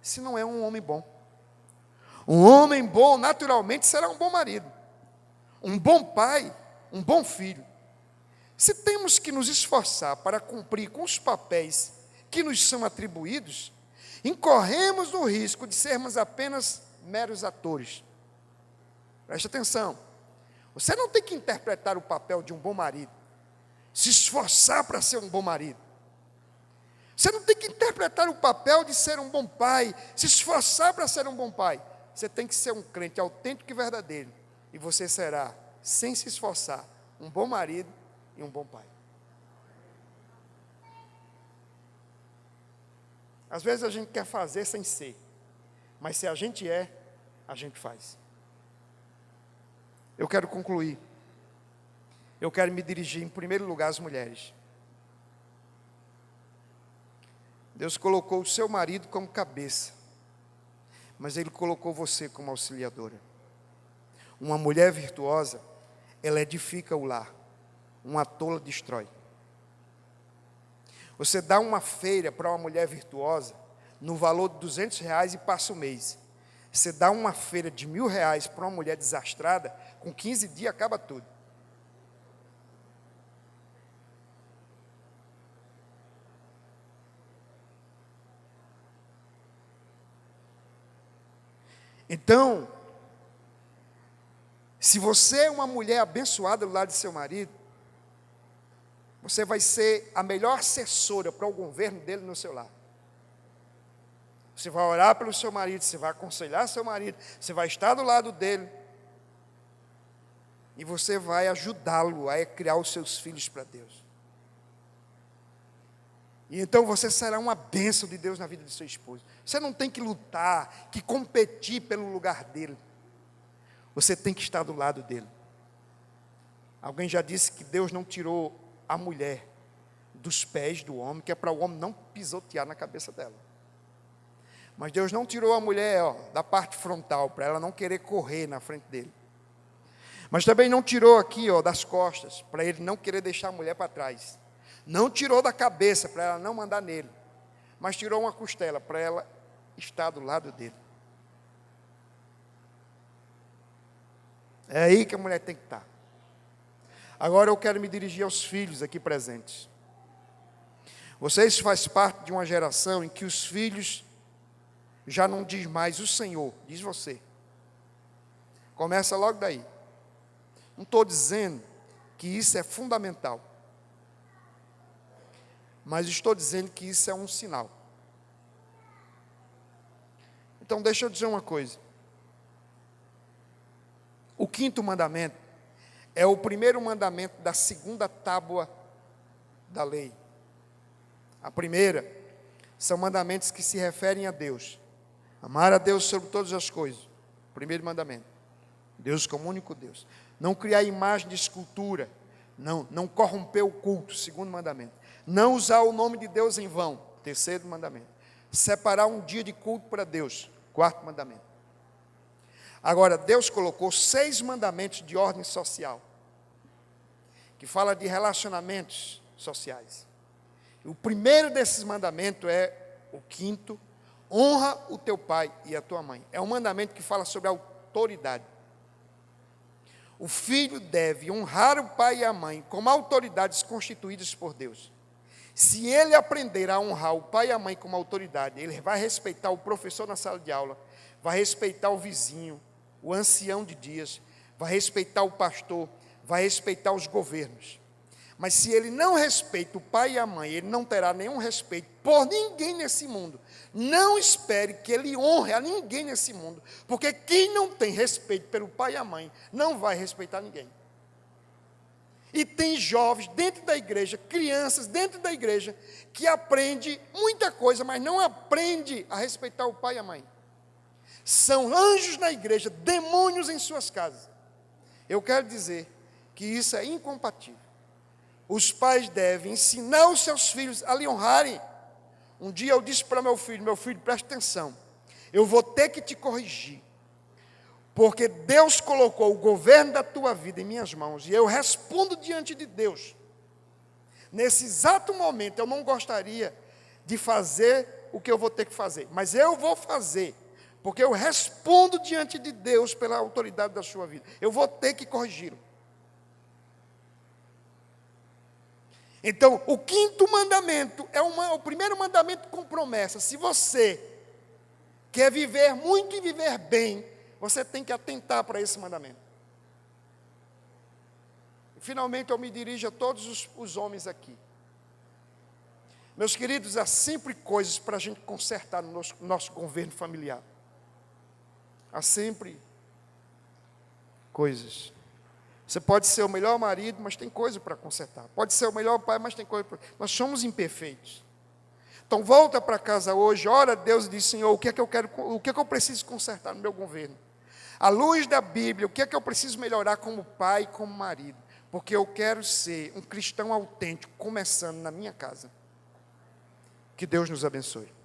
se não é um homem bom. Um homem bom, naturalmente, será um bom marido. Um bom pai, um bom filho. Se temos que nos esforçar para cumprir com os papéis que nos são atribuídos, incorremos no risco de sermos apenas meros atores. Preste atenção. Você não tem que interpretar o papel de um bom marido, se esforçar para ser um bom marido. Você não tem que interpretar o papel de ser um bom pai, se esforçar para ser um bom pai. Você tem que ser um crente autêntico e verdadeiro. E você será, sem se esforçar, um bom marido e um bom pai. Às vezes a gente quer fazer sem ser, mas se a gente faz. Eu quero concluir. eu quero me dirigir em primeiro lugar às mulheres. Deus colocou o seu marido como cabeça, mas Ele colocou você como auxiliadora. Uma mulher virtuosa, ela edifica o lar. Uma tola destrói. Você dá uma feira para uma mulher virtuosa, no valor de R$200 e passa o mês. Você dá uma feira de R$1.000 para uma mulher desastrada, com 15 dias acaba tudo. Então, se você é uma mulher abençoada do lado de seu marido, você vai ser a melhor assessora para o governo dele no seu lar. Você vai orar pelo seu marido, você vai aconselhar seu marido, você vai estar do lado dele, e você vai ajudá-lo a criar os seus filhos para Deus. E então você será uma bênção de Deus na vida de seu esposo. Você não tem que lutar, que competir pelo lugar dele. Você tem que estar do lado dele. Alguém já disse que Deus não tirou a mulher dos pés do homem, que é para o homem não pisotear na cabeça dela. Mas Deus não tirou a mulher da parte frontal, para ela não querer correr na frente dele. Mas também não tirou aqui das costas, para ele não querer deixar a mulher para trás. Não tirou da cabeça, para ela não mandar nele. Mas tirou uma costela, para ela estar do lado dele. É aí que a mulher tem que estar. Agora eu quero me dirigir aos filhos aqui presentes. Vocês fazem parte de uma geração em que os filhos já não diz mais o Senhor, diz você. Começa logo daí. Não estou dizendo que isso é fundamental, mas estou dizendo que isso é um sinal. Então deixa eu dizer uma coisa. O 5º mandamento é o primeiro mandamento da 2ª tábua da lei. A primeira são mandamentos que se referem a Deus. Amar a Deus sobre todas as coisas. Primeiro mandamento. Deus como único Deus. Não criar imagem de escultura. Não corromper o culto. Segundo mandamento. Não usar o nome de Deus em vão. Terceiro mandamento. Separar um dia de culto para Deus. 4º mandamento. Agora, Deus colocou 6 mandamentos de ordem social, que fala de relacionamentos sociais. O primeiro desses mandamentos é o 5º, honra o teu pai e a tua mãe. É um mandamento que fala sobre a autoridade. O filho deve honrar o pai e a mãe como autoridades constituídas por Deus. Se ele aprender a honrar o pai e a mãe como autoridade, ele vai respeitar o professor na sala de aula, vai respeitar o vizinho, o ancião de dias, vai respeitar o pastor, vai respeitar os governos. Mas se ele não respeita o pai e a mãe, ele não terá nenhum respeito por ninguém nesse mundo. Não espere que ele honre a ninguém nesse mundo, porque quem não tem respeito pelo pai e a mãe, não vai respeitar ninguém. E tem jovens dentro da igreja, crianças dentro da igreja, que aprende muita coisa, mas não aprende a respeitar o pai e a mãe. São anjos na igreja, demônios em suas casas. Eu quero dizer que isso é incompatível. Os pais devem ensinar os seus filhos a lhe honrarem. Um dia eu disse para meu filho, presta atenção, eu vou ter que te corrigir, porque Deus colocou o governo da tua vida em minhas mãos, e eu respondo diante de Deus. Nesse exato momento eu não gostaria de fazer o que eu vou ter que fazer, mas eu vou fazer, porque eu respondo diante de Deus pela autoridade da sua vida. Eu vou ter que corrigi-lo. Então, o 5º mandamento é o primeiro mandamento com promessa. Se você quer viver muito e viver bem, você tem que atentar para esse mandamento. E, finalmente, eu me dirijo a todos os homens aqui. Meus queridos, há sempre coisas para a gente consertar no nosso governo familiar. Há sempre coisas. Você pode ser o melhor marido, mas tem coisa para consertar. Pode ser o melhor pai, mas tem coisa para... Nós somos imperfeitos. Então, volta para casa hoje, ora a Deus e diz, Senhor, o que é que eu preciso consertar no meu governo? À luz da Bíblia, o que é que eu preciso melhorar como pai e como marido? porque eu quero ser um cristão autêntico, começando na minha casa. Que Deus nos abençoe.